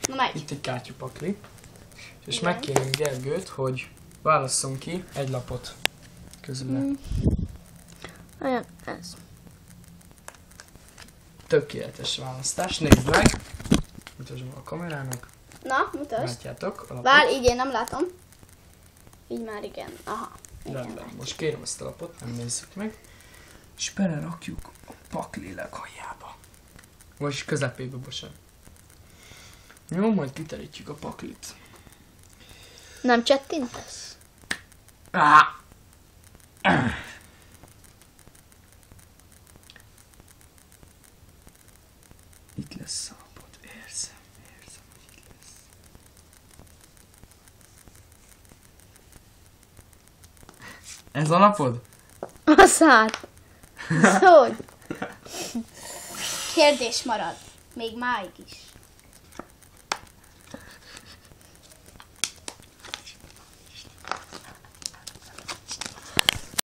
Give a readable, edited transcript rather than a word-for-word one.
Na megy. Itt egy kártyapakli. És Igen. megkérem Gergőt, hogy válasszon ki egy lapot közül. Olyan, ez. Tökéletes választás. Nézd meg. Mutasd a kamerának. Na, mutasd. Látjátok a lapot? Vár, így én nem látom. Így már igen. Aha. Rendben. Most kérem ezt a lapot, nem nézzük meg. És belerakjuk a pakli leghajjába. Vagy közepébe, bocsánat. Jó, majd kiterítjük a paklit. Nem csettintesz? Itt lesz a lapot. Érzem, hogy itt lesz. Ez a lapod? A szár. Szólj. Kérdés marad. Még máig is.